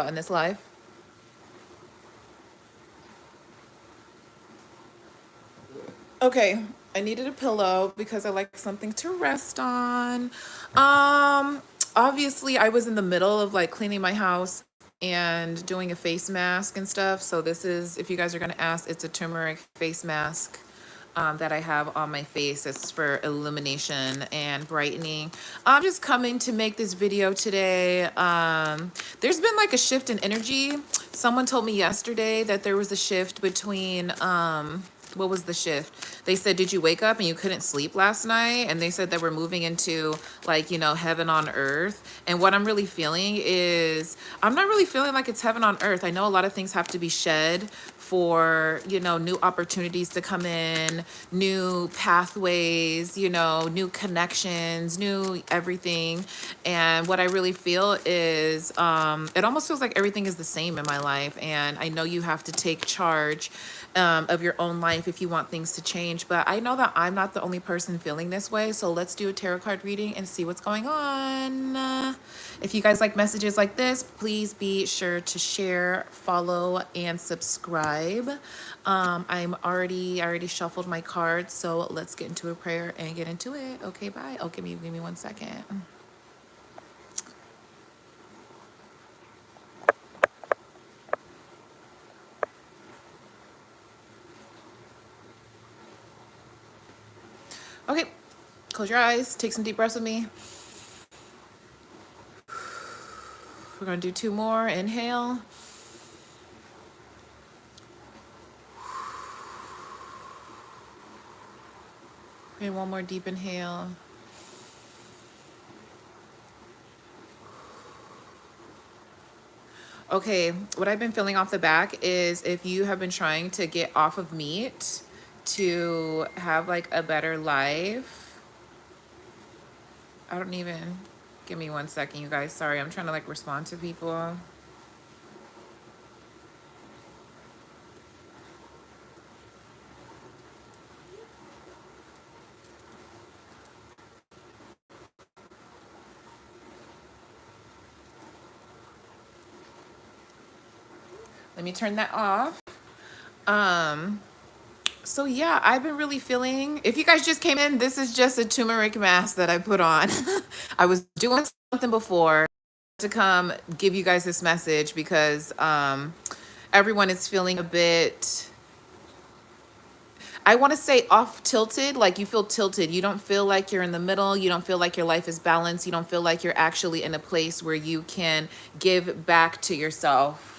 in this life? Okay, I needed a pillow because I like something to rest on. Um, Obviously, I was in the middle of like cleaning my house and doing a face mask and stuff. So this is, if you guys are gonna ask, it's a turmeric face mask. That I have on my face. It's for illumination and brightening. I'm just coming to make this video today. There's been like a shift in energy. Someone told me yesterday that there was a shift between what was the shift? They said, did you wake up and you couldn't sleep last night? And they said that we're moving into like, you know, heaven on earth. And what I'm really feeling is, I'm not really feeling like it's heaven on earth. I know a lot of things have to be shed for, you know, new opportunities to come in, new pathways, you know, new connections, new everything. And what I really feel is, it almost feels like everything is the same in my life. And I know you have to take charge of your own life if you want things to change. But I know that I'm not the only person feeling this way. So let's do a tarot card reading and see what's going on. If you guys like messages like this, please be sure to share, follow, and subscribe. I already shuffled my cards. So let's get into a prayer and get into it. Okay, bye. Oh, give me 1 second. Okay, close your eyes. Take some deep breaths with me. We're gonna do 2 more. Inhale. And 1 more deep inhale. Okay, what I've been feeling off the back is if you have been trying to get off of meat to have like a better life. I don't even, give me 1 second, you guys. Sorry, I'm trying to like respond to people. Let me turn that off. So yeah, I've been really feeling, if you guys just came in, this is just a turmeric mask that I put on. I was doing something before to come give you guys this message because everyone is feeling a bit, I want to say off tilted, like you feel tilted. You don't feel like you're in the middle. You don't feel like your life is balanced. You don't feel like you're actually in a place where you can give back to yourself.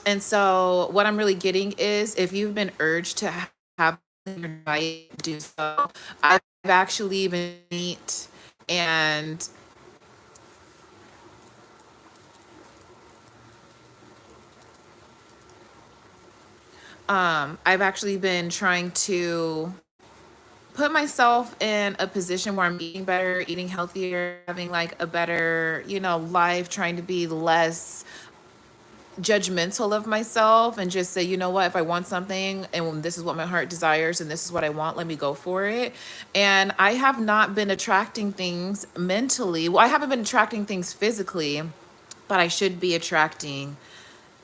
And so what I'm really getting is if you've been urged to have your diet, do so. I've actually been eat and I've actually been trying to put myself in a position where I'm eating better, eating healthier, having like a better, you know, life, trying to be less judgmental of myself and just say, you know what, if I want something and this is what my heart desires and this is what I want, let me go for it. And I have not been attracting things mentally. Well, I haven't been attracting things physically, but I should be attracting.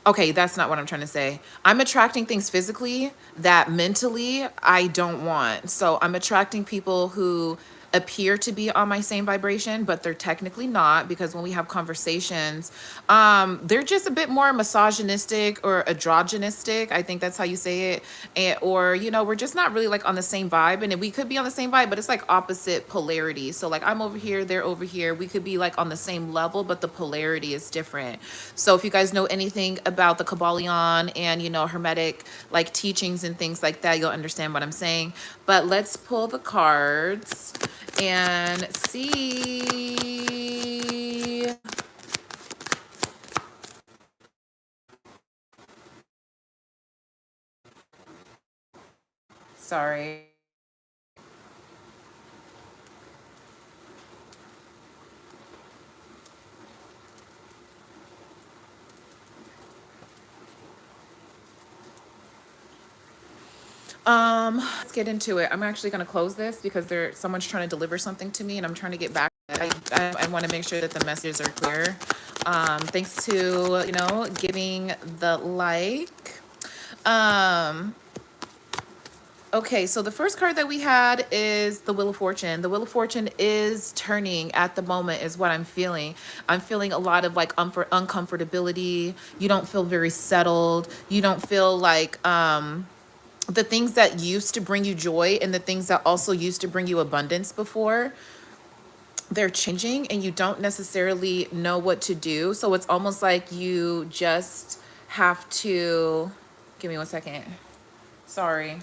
Okay, that's not what I'm trying to say. I'm attracting things physically that mentally I don't want. So I'm attracting people who appear to be on my same vibration, but they're technically not, because when we have conversations, they're just a bit more misogynistic or androgynistic. I think that's how you say it. And, or, you know, we're just not really like on the same vibe. And we could be on the same vibe, but it's like opposite polarity. So like I'm over here, they're over here. We could be like on the same level, but the polarity is different. So if you guys know anything about the Kabbalion and, you know, Hermetic like teachings and things like that, you'll understand what I'm saying. But let's pull the cards and see. Sorry. Let's get into it. I'm actually gonna close this because someone's trying to deliver something to me and I'm trying to get back. I I want to make sure that the messages are clear. Thanks to, giving the like. Um, Okay, so the first card that we had is the Wheel of Fortune. The Wheel of Fortune is turning at the moment, is what I'm feeling. I'm feeling a lot of like uncomfortability. You don't feel very settled. You don't feel like the things that used to bring you joy and the things that also used to bring you abundance before, they're changing and you don't necessarily know what to do. So it's almost like you just have to, give me one second. Sorry.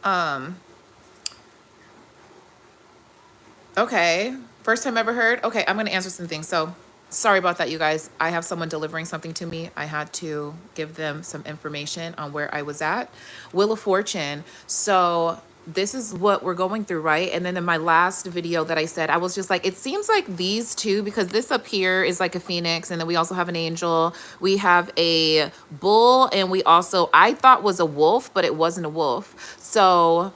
Um, Okay. First time ever heard. Okay, I'm going to answer some things. So, sorry about that, you guys. I have someone delivering something to me. I had to give them some information on where I was at. Wheel of Fortune. So, this is what we're going through, right? And then in my last video that I said, I was just like, it seems like these two, because this up here is like a phoenix, and then we also have an angel. We have a bull, and we also, I thought was a wolf, but it wasn't a wolf. So,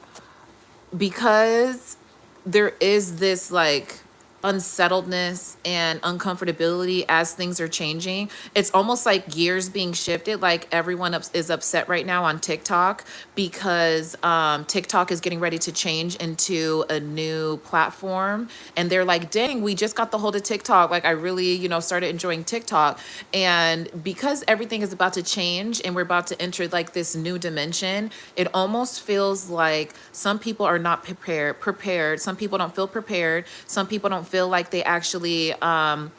because there is this like unsettledness and uncomfortability as things are changing, it's almost like gears being shifted. Like everyone is upset right now on TikTok because TikTok is getting ready to change into a new platform, and they're like, dang, we just got the hold of TikTok. Like I really, started enjoying TikTok. And because everything is about to change and we're about to enter like this new dimension, it almost feels like some people are not prepared. Some people don't feel prepared. Some people don't feel like they actually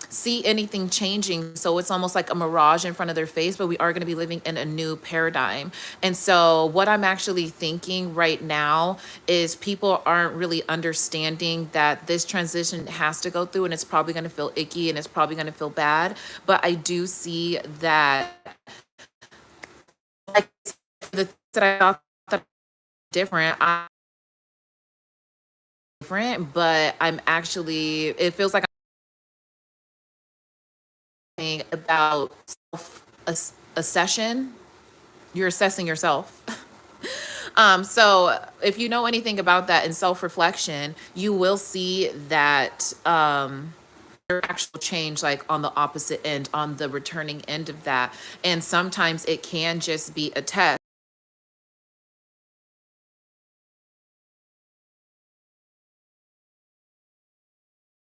see anything changing. So it's almost like a mirage in front of their face, but we are going to be living in a new paradigm. And so what I'm actually thinking right now is people aren't really understanding that this transition has to go through, and it's probably going to feel icky and it's probably going to feel bad. But I do see that, like, the things that I thought that different, different, but I'm actually, it feels like I'm thinking about a session. You're assessing yourself. So if you know anything about that in self-reflection, you will see that there's actual change like on the opposite end, on the returning end of that. And sometimes it can just be a test.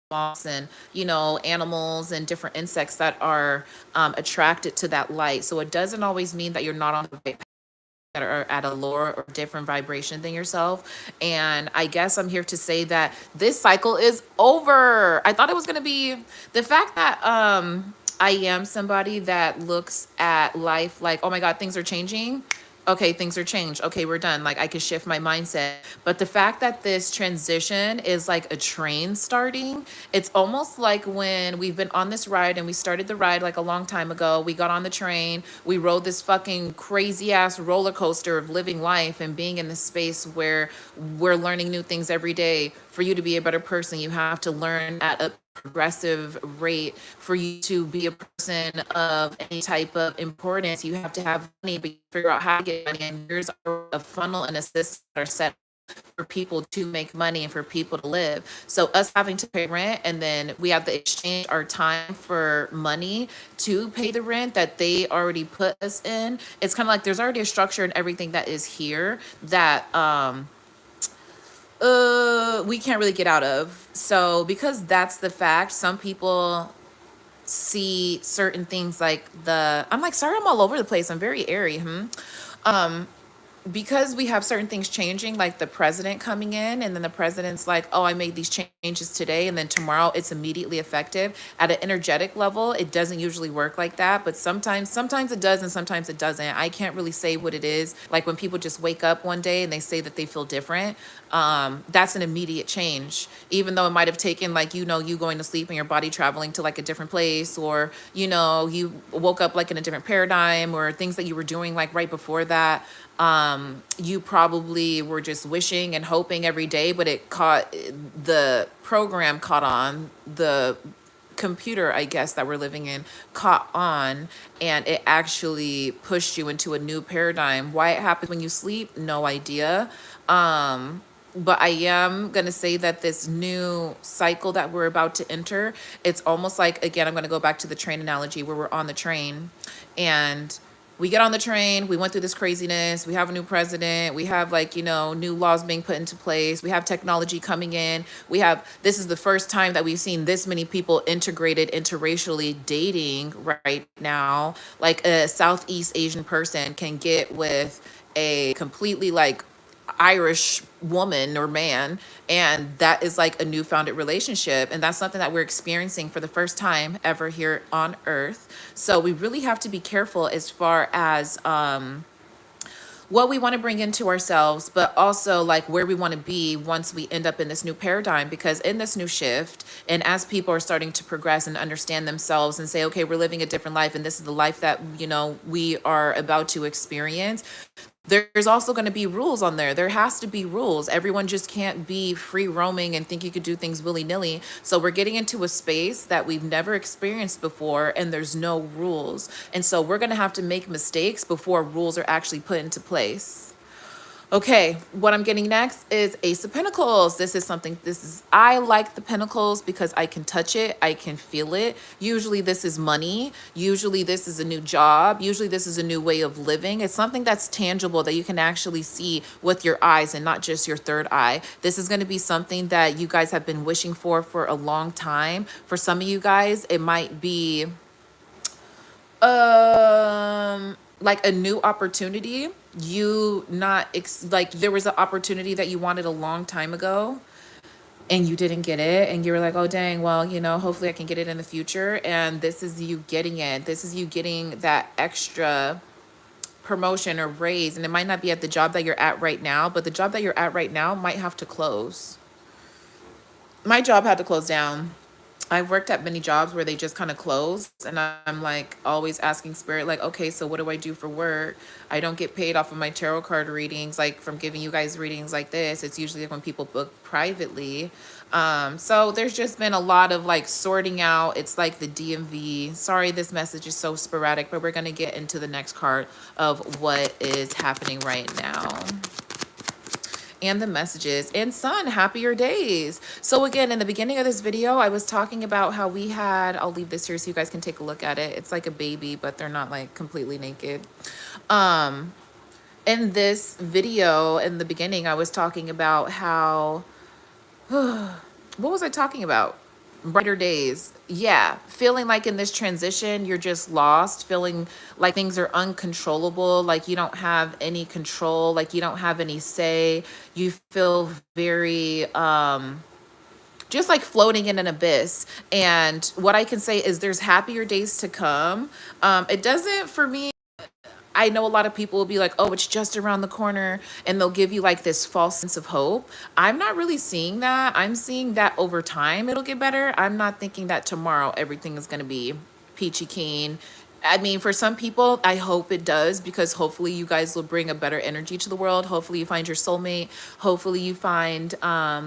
Moths and animals and different insects that are attracted to that light. So it doesn't always mean that you're not on the right path, that are at a lower or different vibration than yourself. And I guess I'm here to say that this cycle is over. I thought it was going to be, the fact that I am somebody that looks at life like, oh my God, things are changing. Okay, things are changed. Okay, we're done. Like I could shift my mindset. But the fact that this transition is like a train starting, it's almost like when we've been on this ride and we started the ride like a long time ago. We got on the train, we rode this fucking crazy ass roller coaster of living life and being in this space where we're learning new things every day. For you to be a better person, you have to learn at a progressive rate. For you to be a person of any type of importance, you have to have money, but you figure out how to get money. And here's a funnel and a system that are set for people to make money and for people to live. So us having to pay rent, and then we have to exchange our time for money to pay the rent that they already put us in. It's kind of like there's already a structure and everything that is here that we can't really get out of. So because that's the fact, some people see certain things like I'm like, sorry, I'm all over the place. I'm very airy. because we have certain things changing, like the president coming in, and then the president's like, oh, I made these changes today, and then tomorrow it's immediately effective. At an energetic level, it doesn't usually work like that, but sometimes it does and sometimes it doesn't. I can't really say what it is. Like when people just wake up one day and they say that they feel different, that's an immediate change, even though it might have taken, like, you going to sleep and your body traveling to like a different place, or you woke up like in a different paradigm, or things that you were doing like right before that. You probably were just wishing and hoping every day, but the program caught on, the computer, I guess, that we're living in caught on, and it actually pushed you into a new paradigm. Why it happens when you sleep, no idea. But I am going to say that this new cycle that we're about to enter, it's almost like, again, I'm going to go back to the train analogy, where we're on the train and we get on the train, we went through this craziness, we have a new president, we have, like, new laws being put into place, we have technology coming in, this is the first time that we've seen this many people integrated interracially dating right now. Like a Southeast Asian person can get with a completely like Irish woman or man, and that is like a newfound relationship, and that's something that we're experiencing for the first time ever here on Earth. So we really have to be careful as far as what we want to bring into ourselves, but also like where we want to be once we end up in this new paradigm. Because in this new shift, and as people are starting to progress and understand themselves and say, okay, we're living a different life, and this is the life that we are about to experience, there's also going to be rules on there. There has to be rules. Everyone just can't be free roaming and think you could do things willy-nilly. So we're getting into a space that we've never experienced before, and there's no rules. And so we're going to have to make mistakes before rules are actually put into place. Okay, what I'm getting next is Ace of Pentacles. I like the Pentacles because I can touch it, I can feel it. Usually this is money. Usually this is a new job. Usually this is a new way of living. It's something that's tangible that you can actually see with your eyes and not just your third eye. This is going to be something that you guys have been wishing for a long time. For some of you guys, it might be like a new opportunity. Like there was an opportunity that you wanted a long time ago and you didn't get it, and you were like, oh dang, well, hopefully I can get it in the future. And this is you getting it. This is you getting that extra promotion or raise, and it might not be at the job that you're at right now, but the job that you're at right now might have to close. My job had to close down. I've worked at many jobs where they just kind of close, and I'm like always asking spirit, like, okay, so what do I do for work? I don't get paid off of my tarot card readings, like from giving you guys readings like this. It's usually when people book privately. So there's just been a lot of like sorting out. It's like the DMV. Sorry, this message is so sporadic, but we're going to get into the next card of what is happening right now and the messages. And Sun, happier days. So again, in the beginning of this video, I was talking about how I'll leave this here so you guys can take a look at it. It's like a baby, but they're not like completely naked. In this video, in the beginning, I was talking about how, what was I talking about? Brighter days. Yeah, feeling like in this transition you're just lost, feeling like things are uncontrollable, like you don't have any control, like you don't have any say. You feel very just like floating in an abyss. And what I can say is there's happier days to come. It doesn't, for me, I know a lot of people will be like, oh, it's just around the corner, and they'll give you like this false sense of hope. I'm not really seeing that. I'm seeing that over time it'll get better. I'm not thinking that tomorrow everything is going to be peachy keen. I mean, for some people, I hope it does, because hopefully you guys will bring a better energy to the world. Hopefully you find your soulmate. Hopefully you find,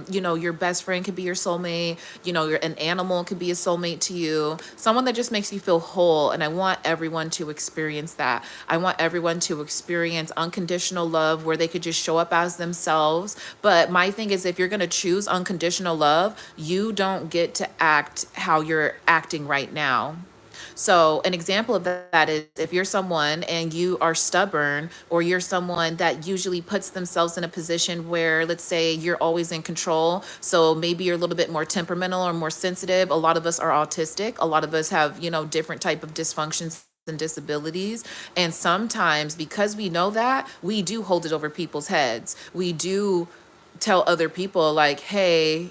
your best friend could be your soulmate. An animal could be a soulmate to you. Someone that just makes you feel whole. And I want everyone to experience that. I want everyone to experience unconditional love where they could just show up as themselves. But my thing is, if you're going to choose unconditional love, you don't get to act how you're acting right now. So an example of that is if you're someone and you are stubborn, or you're someone that usually puts themselves in a position where, let's say, you're always in control. So maybe you're a little bit more temperamental or more sensitive. A lot of us are autistic. A lot of us have, different type of dysfunctions and disabilities. And sometimes, because we know that, we do hold it over people's heads. We do tell other people, like, hey,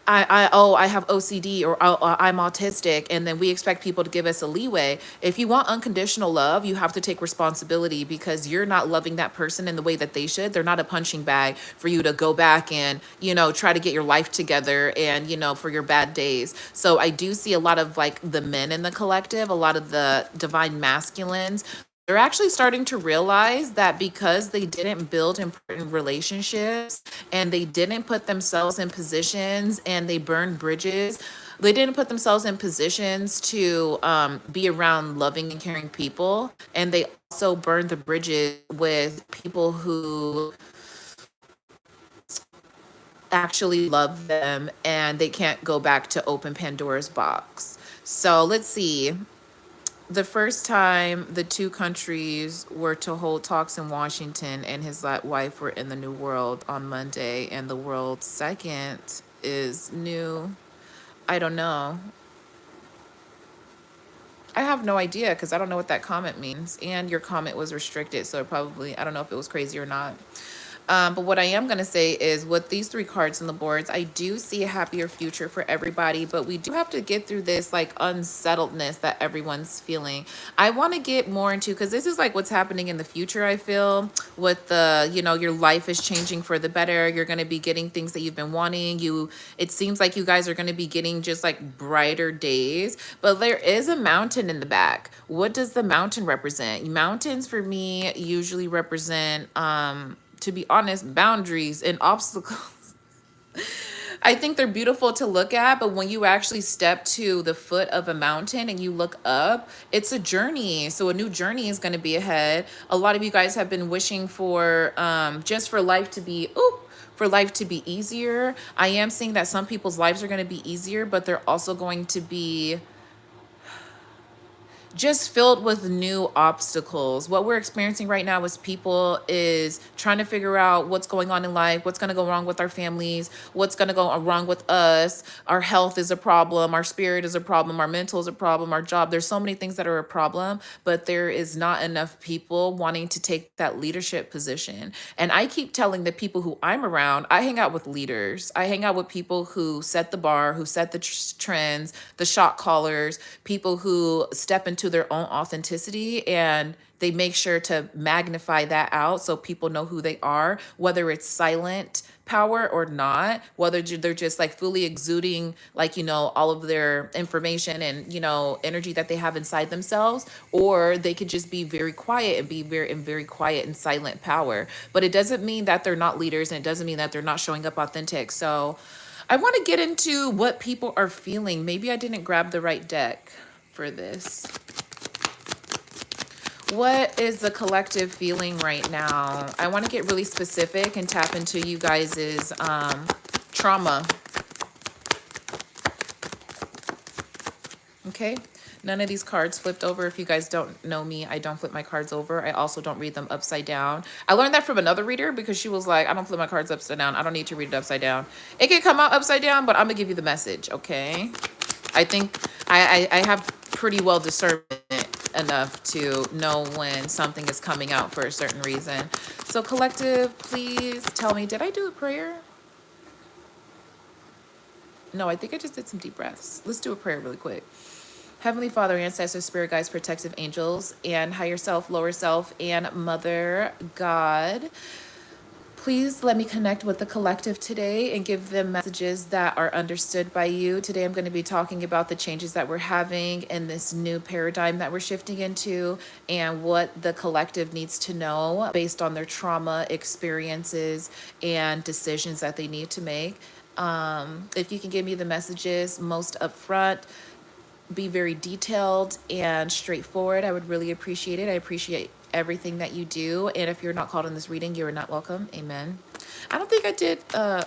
I have OCD, or I'm autistic, and then we expect people to give us a leeway. If you want unconditional love, you have to take responsibility, because you're not loving that person in the way that they should. They're not a punching bag for you to go back and, try to get your life together and, for your bad days. So I do see a lot of like the men in the collective, a lot of the divine masculines. They're actually starting to realize that because they didn't build important relationships, and they didn't put themselves in positions, and they burned bridges, they didn't put themselves in positions to be around loving and caring people. And they also burned the bridges with people who actually love them, and they can't go back to open Pandora's box. So let's see. The first time the two countries were to hold talks in Washington, and his wife were in the New World on Monday, and the world's second is new. I don't know. I have no idea, because I don't know what that comment means. And your comment was restricted, so probably, I don't know if it was crazy or not. But what I am going to say is, with these three cards on the boards, I do see a happier future for everybody, but we do have to get through this like unsettledness that everyone's feeling. I want to get more into, because this is like what's happening in the future. I feel with the, your life is changing for the better. You're going to be getting things that you've been wanting. It seems like you guys are going to be getting just like brighter days, but there is a mountain in the back. What does the mountain represent? Mountains for me usually represent, to be honest, boundaries and obstacles. I think they're beautiful to look at, but when you actually step to the foot of a mountain and you look up, it's a journey. So a new journey is going to be ahead. A lot of you guys have been wishing for just for life to be easier. I am seeing that some people's lives are going to be easier, but they're also going to be just filled with new obstacles. What we're experiencing right now as people is trying to figure out what's going on in life, what's going to go wrong with our families, what's going to go wrong with us. Our health is a problem, our spirit is a problem, our mental is a problem, our job. There's so many things that are a problem, but there is not enough people wanting to take that leadership position. And I keep telling the people who I'm around, I hang out with leaders. I hang out with people who set the bar, who set the trends, the shot callers, people who step into their own authenticity, and they make sure to magnify that out so people know who they are, whether it's silent power or not, whether they're just like fully exuding like, all of their information and, energy that they have inside themselves, or they could just be very quiet and be very quiet and silent power. But it doesn't mean that they're not leaders, and it doesn't mean that they're not showing up authentic. So I want to get into what people are feeling. Maybe I didn't grab the right deck for this. What is the collective feeling right now? I want to get really specific and tap into you guys's trauma. Okay. None of these cards flipped over. If you guys don't know me, I don't flip my cards over. I also don't read them upside down. I learned that from another reader, because she was like, I don't flip my cards upside down. I don't need to read it upside down. It can come out upside down, but I'm going to give you the message, okay? I think I have pretty well discernment enough to know when something is coming out for a certain reason. So collective, please tell me, did I do a prayer? No, I think I just did some deep breaths. Let's do a prayer really quick. Heavenly Father, ancestors, spirit guides, protective angels, and higher self, lower self, and Mother God, please let me connect with the collective today and give them messages that are understood by you. Today, I'm going to be talking about the changes that we're having in this new paradigm that we're shifting into, and what the collective needs to know based on their trauma experiences and decisions that they need to make. If you can give me the messages most upfront, be very detailed and straightforward, I would really appreciate it. I appreciate everything that you do. And if you're not called in this reading, you are not welcome. Amen. I don't think I did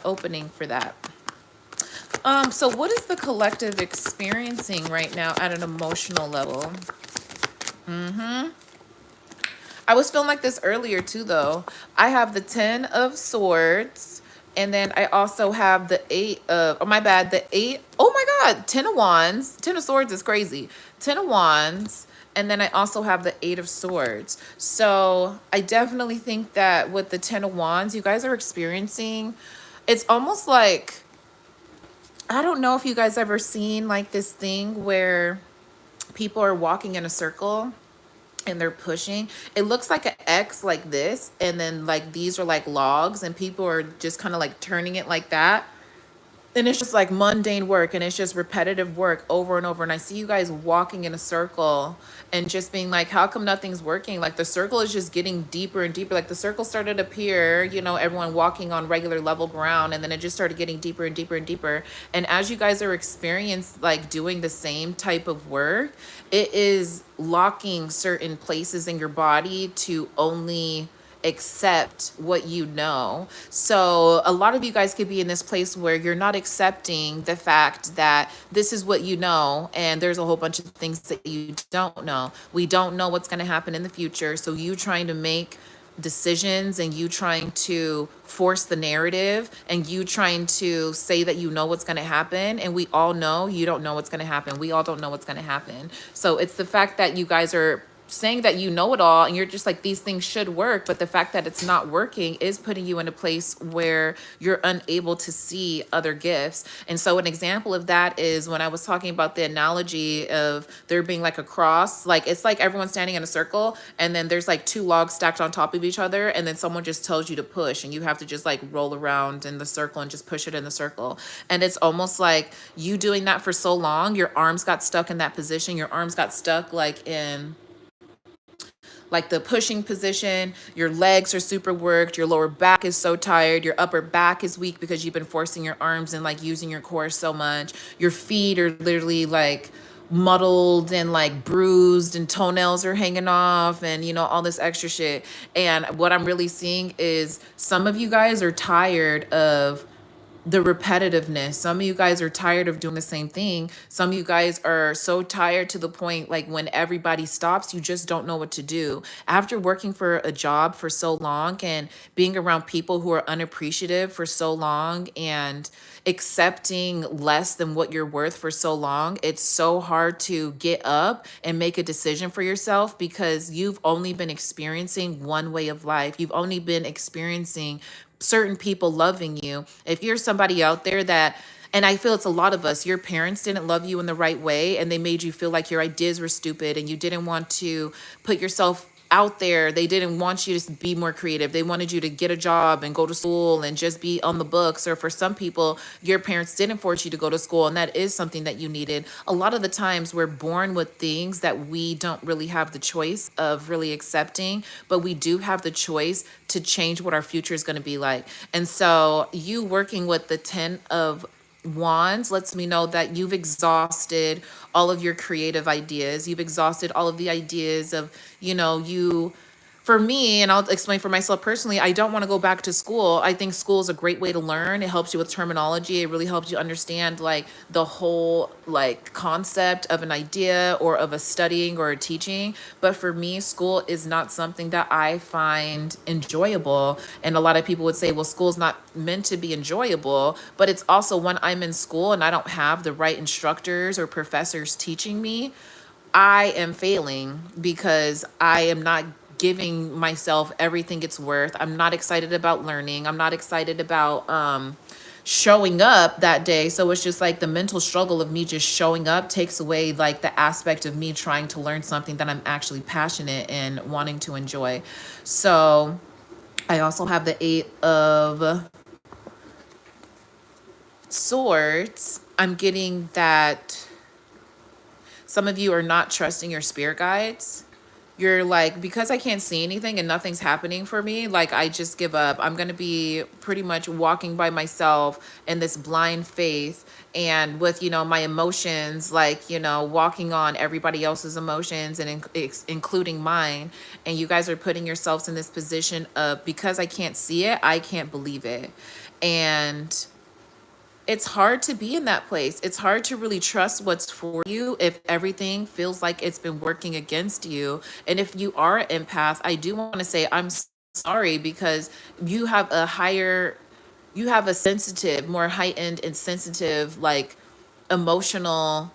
opening for that. So what is the collective experiencing right now at an emotional level? I was feeling like this earlier too, though. I have the 10 of Swords, and then I also have the 8 of, the 8. Oh my got 10 of wands. 10 of swords is crazy. 10 of wands. And then I also have the 8 of swords. So I definitely think that with the 10 of wands, you guys are experiencing, it's almost like, I don't know if you guys ever seen like this thing where people are walking in a circle and they're pushing. It looks like an X like this, and then like these are like logs, and people are just kind of like turning it like that. And it's just like mundane work, and it's just repetitive work over and over. And I see you guys walking in a circle and just being like, how come nothing's working? Like the circle is just getting deeper and deeper. Like the circle started up here, you know, everyone walking on regular level ground, and then it just started getting deeper and deeper and deeper. And as you guys are experienced like doing the same type of work, it is locking certain places in your body to only accept what you know. So a lot of you guys could be in this place where you're not accepting the fact that this is what you know, and there's a whole bunch of things that you don't know. We don't know what's going to happen in the future. So you trying to make decisions, and you trying to force the narrative, and you trying to say that you know what's going to happen, and we all know you don't know what's going to happen. We all don't know what's going to happen. So it's the fact that you guys are saying that you know it all, and you're just like, these things should work, but the fact that it's not working is putting you in a place where you're unable to see other gifts. And so an example of that is when I was talking about the analogy of there being like a cross, like it's like everyone's standing in a circle, and then there's like 2 logs stacked on top of each other, and then someone just tells you to push, and you have to just like roll around in the circle and just push it in the circle. And it's almost like you doing that for so long, your arms got stuck in that position, your arms got stuck like in like the pushing position, your legs are super worked, your lower back is so tired, your upper back is weak because you've been forcing your arms and like using your core so much. Your feet are literally like muddled and like bruised, and toenails are hanging off, and you know, all this extra shit. And what I'm really seeing is some of you guys are tired of the repetitiveness. Some of you guys are tired of doing the same thing. Some of you guys are so tired to the point like when everybody stops, you just don't know what to do. After working for a job for so long and being around people who are unappreciative for so long and accepting less than what you're worth for so long, it's so hard to get up and make a decision for yourself because you've only been experiencing one way of life. You've only been experiencing certain people loving you. If you're somebody out there that, and I feel it's a lot of us, your parents didn't love you in the right way, and they made you feel like your ideas were stupid, and you didn't want to put yourself out there. They didn't want you to be more creative. They wanted you to get a job and go to school and just be on the books. Or for some people, your parents didn't force you to go to school, and that is something that you needed. A lot of the times we're born with things that we don't really have the choice of really accepting, but we do have the choice to change what our future is going to be like. And so you working with the 10 of wands lets me know that you've exhausted all of your creative ideas. You've exhausted all of the ideas of, you know, you, for me, and I'll explain for myself personally, I don't want to go back to school. I think school is a great way to learn. It helps you with terminology. It really helps you understand like the whole like concept of an idea or of a studying or a teaching. But for me, school is not something that I find enjoyable. And a lot of people would say, well, school's not meant to be enjoyable, but it's also when I'm in school and I don't have the right instructors or professors teaching me, I am failing because I am not giving myself everything it's worth. I'm not excited about learning. I'm not excited about showing up that day. So it's just like the mental struggle of me just showing up takes away like the aspect of me trying to learn something that I'm actually passionate and wanting to enjoy. So I also have the 8 of swords. I'm getting that some of you are not trusting your spirit guides. You're like, because I can't see anything and nothing's happening for me, like I just give up. I'm going to be pretty much walking by myself in this blind faith, and with, you know, my emotions, like, you know, walking on everybody else's emotions and including mine. And you guys are putting yourselves in this position of, because I can't see it, I can't believe it. And it's hard to be in that place. It's hard to really trust what's for you if everything feels like it's been working against you. And if you are an empath, I do want to say I'm sorry, because you have a sensitive, more heightened and sensitive, like emotional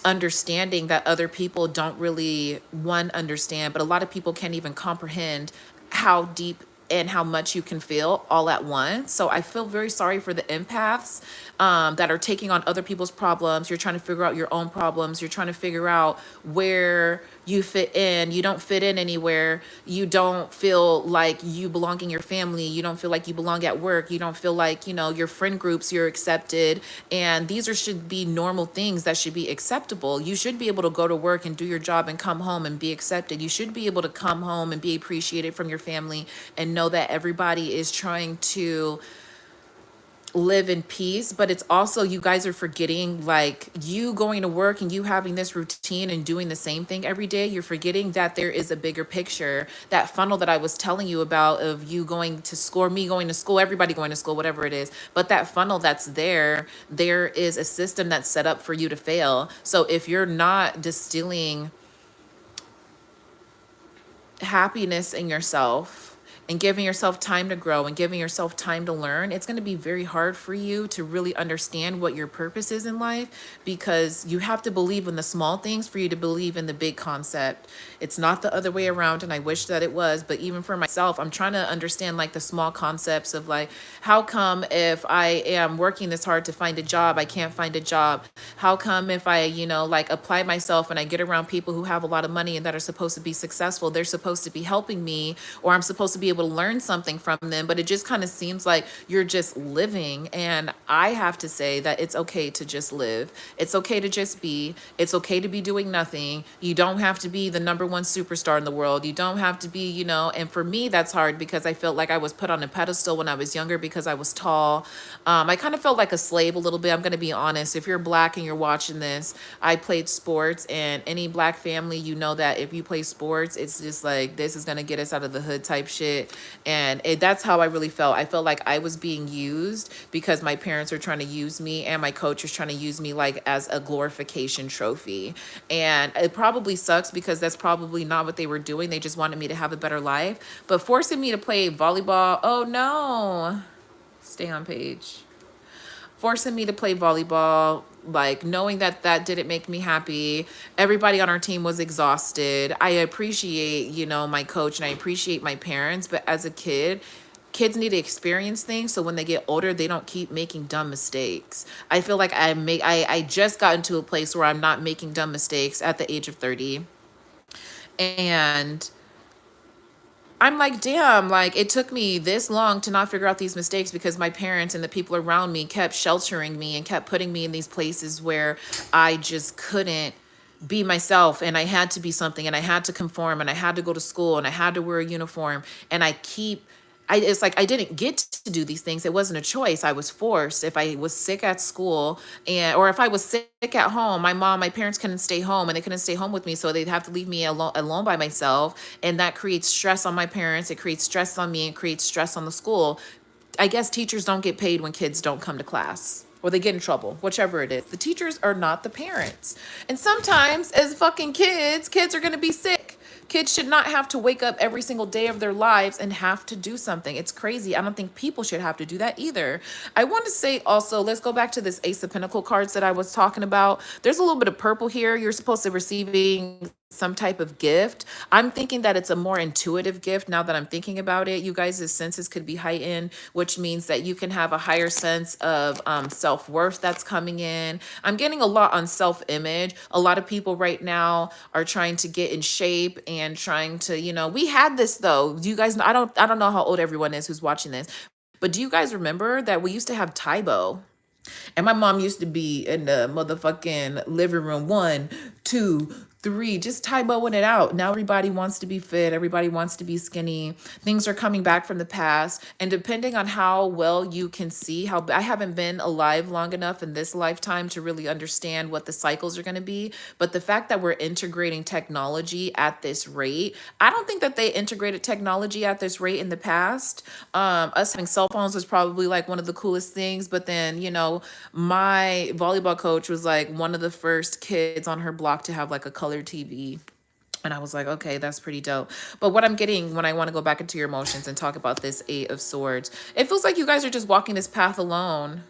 understanding that other people don't really one understand, but a lot of people can't even comprehend how deep and how much you can feel all at once. So I feel very sorry for the empaths that are taking on other people's problems. You're trying to figure out your own problems. You're trying to figure out where you fit in. You don't fit in anywhere. You don't feel like you belong in your family. You don't feel like you belong at work. You don't feel like, your friend groups, you're accepted. And these are should be normal things that should be acceptable. You should be able to go to work and do your job and come home and be accepted. You should be able to come home and be appreciated from your family and know that everybody is trying to live in peace. But it's also, you guys are forgetting, like, you going to work and you having this routine and doing the same thing every day, you're forgetting that there is a bigger picture. That funnel that I was telling you about, of you going to school, or me going to school, everybody going to school, whatever it is, but that funnel that's there is a system that's set up for you to fail. So if you're not distilling happiness in yourself and giving yourself time to grow and giving yourself time to learn, it's going to be very hard for you to really understand what your purpose is in life, because you have to believe in the small things for you to believe in the big concept. It's not the other way around, and I wish that it was. But even for myself, I'm trying to understand, like, the small concepts of, like, how come if I am working this hard to find a job, I can't find a job? How come if I, like, apply myself and I get around people who have a lot of money and that are supposed to be successful, they're supposed to be helping me, or I'm supposed to be able to learn something from them, but it just kind of seems like you're just living. And I have to say that it's okay to just live. It's okay to just be. It's okay to be doing nothing. You don't have to be the number one superstar in the world. You don't have to be, and for me, that's hard because I felt like I was put on a pedestal when I was younger because I was tall. I kind of felt like a slave a little bit. I'm going to be honest. If you're Black and you're watching this, I played sports, and any Black family, that if you play sports, it's just like, this is going to get us out of the hood type shit. And that's how I really felt. I felt like I was being used because my parents are trying to use me, and my coach is trying to use me, like, as a glorification trophy. And it probably sucks because that's probably not what they were doing. They just wanted me to have a better life. But forcing me to play volleyball, oh no, stay on page. Forcing me to play volleyball, like, knowing that that didn't make me happy. Everybody on our team was exhausted. I appreciate, my coach, and I appreciate my parents, but as a kid, kids need to experience things so when they get older, they don't keep making dumb mistakes. I feel like I just got into a place where I'm not making dumb mistakes at the age of 30. And I'm like, damn, like, it took me this long to not figure out these mistakes because my parents and the people around me kept sheltering me and kept putting me in these places where I just couldn't be myself, and I had to be something, and I had to conform, and I had to go to school, and I had to wear a uniform. And it's like I didn't get to do these things. It wasn't a choice. I was forced. If I was sick at school, or if I was sick at home, my parents couldn't stay home, and they couldn't stay home with me, so they'd have to leave me alone by myself, and that creates stress on my parents. It creates stress on me. It creates stress on the school. I guess teachers don't get paid when kids don't come to class, or they get in trouble, whichever it is. The teachers are not the parents. And sometimes, as fucking kids are going to be sick. Kids should not have to wake up every single day of their lives and have to do something. It's crazy. I don't think people should have to do that either. I want to say also, let's go back to this Ace of Pentacle cards that I was talking about. There's a little bit of purple here. You're supposed to be receiving some type of gift. I'm thinking that it's a more intuitive gift now that I'm thinking about it. You guys' senses could be heightened, which means that you can have a higher sense of self-worth that's coming in. I'm getting a lot on self-image. A lot of people right now are trying to get in shape and trying to, we had this though. Do you guys know, I don't know how old everyone is who's watching this, but do you guys remember that we used to have Tybo? And my mom used to be in the motherfucking living room, 1, 2, 3, just Tyboing it out. Now everybody wants to be fit. Everybody wants to be skinny. Things are coming back from the past. And depending on how well you can see, I haven't been alive long enough in this lifetime to really understand what the cycles are going to be. But the fact that we're integrating technology at this rate, I don't think that they integrated technology at this rate in the past. Us having cell phones was probably like one of the coolest things. But then, my volleyball coach was like one of the first kids on her block to have like a color TV. And I was like, okay, that's pretty dope. But what I'm getting when I want to go back into your emotions and talk about this 8 of Swords, it feels like you guys are just walking this path alone.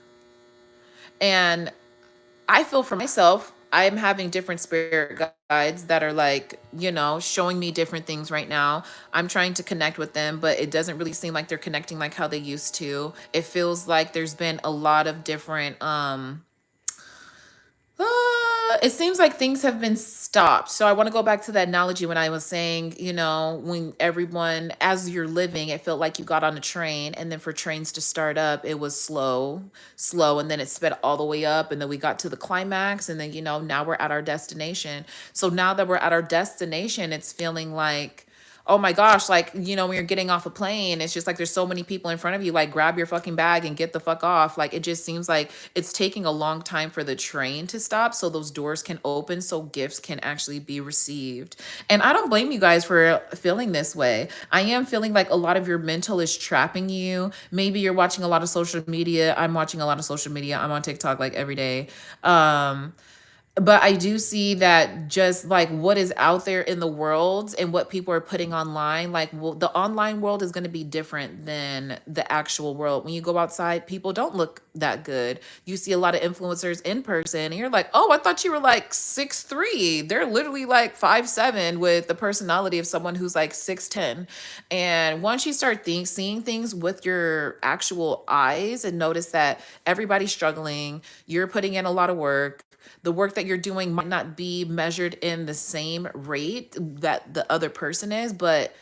And I feel for myself, I'm having different spirit guides that are like, showing me different things right now. I'm trying to connect with them, but it doesn't really seem like they're connecting like how they used to. It feels like there's been a lot of different it seems like things have been stopped. So I want to go back to that analogy when I was saying, when everyone, as you're living, it felt like you got on a train, and then for trains to start up, it was slow, slow, and then it sped all the way up, and then we got to the climax, and then, now we're at our destination. So now that we're at our destination, it's feeling like, oh my gosh, like, when you're getting off a plane, it's just like there's so many people in front of you, like grab your fucking bag and get the fuck off. Like it just seems like it's taking a long time for the train to stop so those doors can open so gifts can actually be received. And I don't blame you guys for feeling this way. I am feeling like a lot of your mental is trapping you. Maybe you're watching a lot of social media. I'm watching a lot of social media. I'm on TikTok like every day. Um but I do see that just like what is out there in the world and what people are putting online, like the online world is going to be different than the actual world. When you go outside, people don't look that good. You see a lot of influencers in person and you're like, oh, I thought you were like 6'3". They're literally like 5'7" with the personality of someone who's like 6'10". And once you start seeing things with your actual eyes and notice that everybody's struggling, you're putting in a lot of work, the work that you're doing might not be measured in the same rate that the other person is. But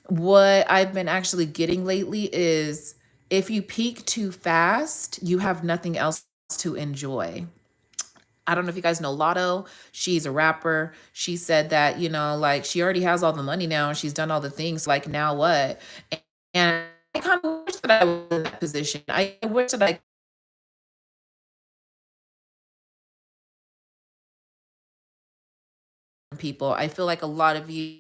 what I've been actually getting lately is if you peak too fast, you have nothing else to enjoy. I don't know if you guys know Lotto. She's a rapper. She said that, like she already has all the money now. She's done all the things. Like, now what? And I kind of wish that I was in that position. I wish that I people. I feel like a lot of you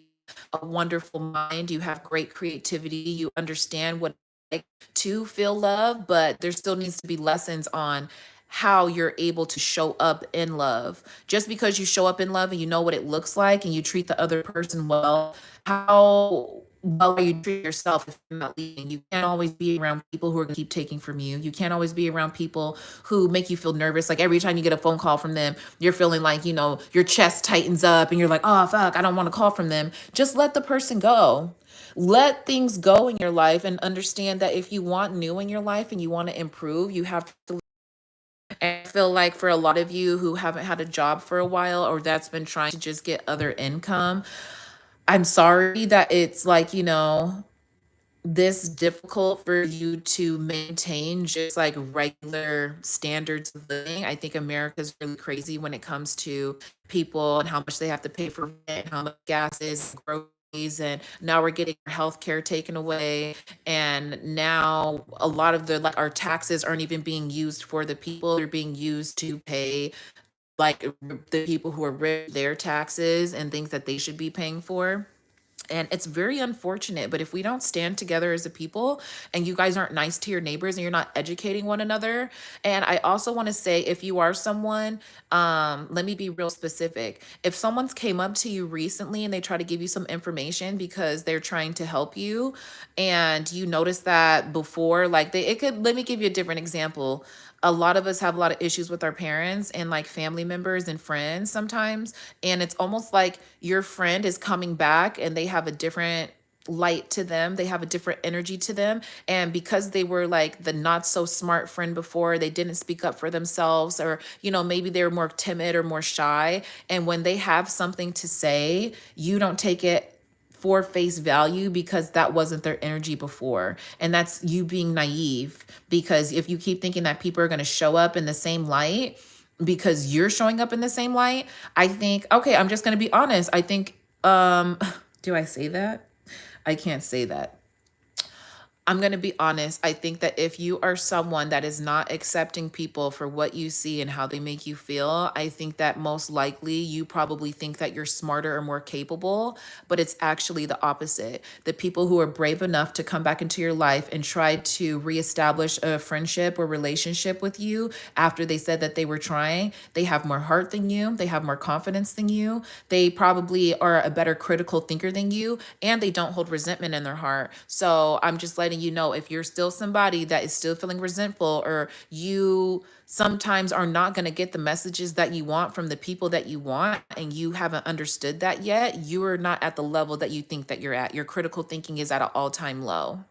a wonderful mind, you have great creativity, you understand what it's like to feel love, but there still needs to be lessons on how you're able to show up in love. Just because you show up in love and you know what it looks like and you treat the other person well, how well are you treat yourself if you're not leading? You can't always be around people who are going to keep taking from you. You can't always be around people who make you feel nervous. Like every time you get a phone call from them, you're feeling like, your chest tightens up and you're like, oh, fuck, I don't want to call from them. Just let the person go. Let things go in your life and understand that if you want new in your life and you want to improve, you have to. And I feel like for a lot of you who haven't had a job for a while or that's been trying to just get other income, I'm sorry that it's like, this difficult for you to maintain just like regular standards of living. I think America's really crazy when it comes to people and how much they have to pay for rent, how much gas is, groceries, and now we're getting our health care taken away. And now a lot of the like our taxes aren't even being used for the people, they're being used to pay like the people who are rich their taxes and things that they should be paying for. And it's very unfortunate, but if we don't stand together as a people and you guys aren't nice to your neighbors and you're not educating one another. And I also want to say, if you are someone, let me be real specific. If someone's came up to you recently and they try to give you some information because they're trying to help you and you notice that before, like it could, let me give you a different example. A lot of us have a lot of issues with our parents and like family members and friends sometimes. And it's almost like your friend is coming back and they have a different light to them. They have a different energy to them. And because they were like the not so smart friend before, they didn't speak up for themselves, or, maybe they were more timid or more shy. And when they have something to say, you don't take it for face value because that wasn't their energy before. And that's you being naive, because if you keep thinking that people are going to show up in the same light because you're showing up in the same light, I think, okay, I'm just going to be honest. I think, do I say that? I can't say that. I'm going to be honest. I think that if you are someone that is not accepting people for what you see and how they make you feel, I think that most likely you probably think that you're smarter or more capable, but it's actually the opposite. The people who are brave enough to come back into your life and try to reestablish a friendship or relationship with you after they said that they were trying, they have more heart than you, they have more confidence than you, they probably are a better critical thinker than you, and they don't hold resentment in their heart. So I'm just letting letting you know if you're still somebody that is still feeling resentful, or you sometimes are not going to get the messages that you want from the people that you want, and you haven't understood that yet, you are not at the level that you think that you're at. Your critical thinking is at an all-time low.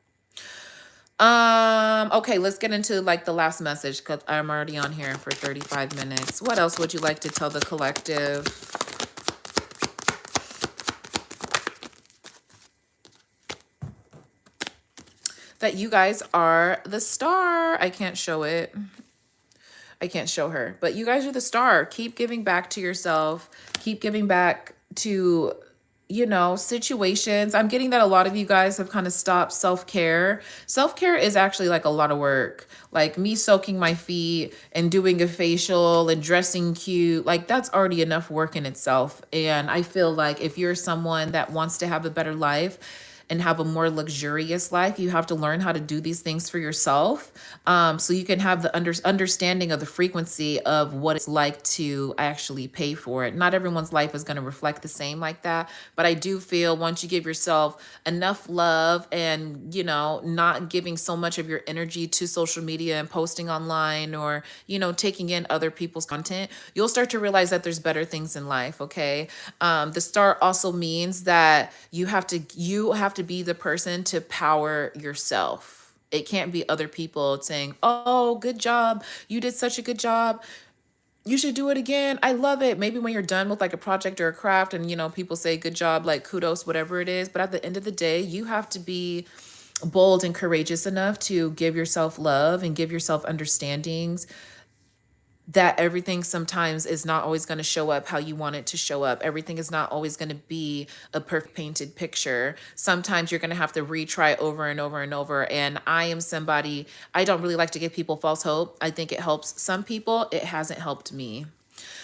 Okay, let's get into like the last message because I'm already on here for 35 minutes. What else would you like to tell the collective? That you guys are the star. I can't show it. I can't show her, but you guys are the star. Keep giving back to yourself. Keep giving back to, situations. I'm getting that a lot of you guys have kind of stopped self-care. Self-care is actually like a lot of work. Like me soaking my feet and doing a facial and dressing cute, like that's already enough work in itself. And I feel like if you're someone that wants to have a better life and have a more luxurious life, you have to learn how to do these things for yourself, so you can have the understanding of the frequency of what it's like to actually pay for it. Not everyone's life is going to reflect the same like that, but I do feel once you give yourself enough love and, not giving so much of your energy to social media and posting online, or, taking in other people's content, you'll start to realize that there's better things in life. Okay. The star also means that you have to be the person to power yourself. It can't be other people saying, "Oh, good job. You did such a good job. You should do it again. I love it." Maybe when you're done with like a project or a craft and, people say good job, like kudos, whatever it is. But at the end of the day, you have to be bold and courageous enough to give yourself love and give yourself understandings that everything sometimes is not always going to show up how you want it to show up. Everything is not always going to be a perfect painted picture. Sometimes you're going to have to retry over and over and over. And I am somebody, I don't really like to give people false hope. I think it helps some people. It hasn't helped me.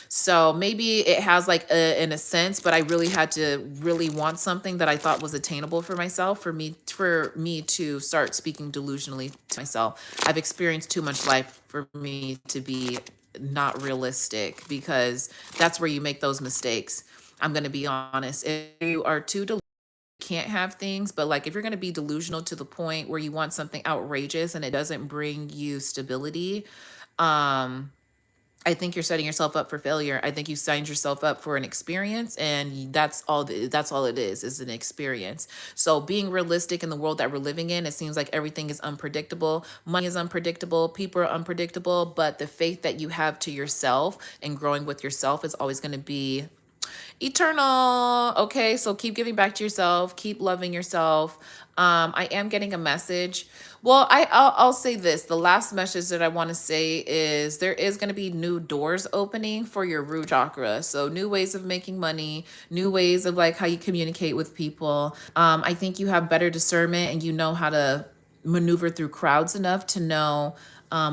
So maybe it has like in a sense, but I really had to really want something that I thought was attainable for myself, for me to start speaking delusionally to myself. I've experienced too much life for me to be not realistic, because that's where you make those mistakes. I'm going to be honest. If you are too delusional, you can't have things, but like if you're going to be delusional to the point where you want something outrageous and it doesn't bring you stability, um I think you're setting yourself up for failure. I think you signed yourself up for an experience, and that's all it is an experience. So being realistic in the world that we're living in, it seems like everything is unpredictable. Money is unpredictable, people are unpredictable, but the faith that you have to yourself and growing with yourself is always going to be eternal. Okay, so keep giving back to yourself, keep loving yourself. I am getting a message. Well, I'll say this. The last message that I want to say is there is going to be new doors opening for your root chakra. So new ways of making money, new ways of like how you communicate with people. I think you have better discernment and you know how to maneuver through crowds enough to know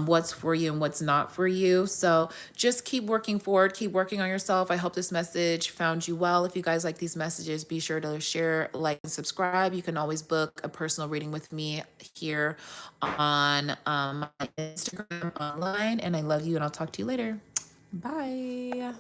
what's for you and what's not for you. So just keep working forward, keep working on yourself. I hope this message found you well. If you guys like these messages, be sure to share, like, and subscribe. You can always book a personal reading with me here on my Instagram online. And I love you, and I'll talk to you later. Bye.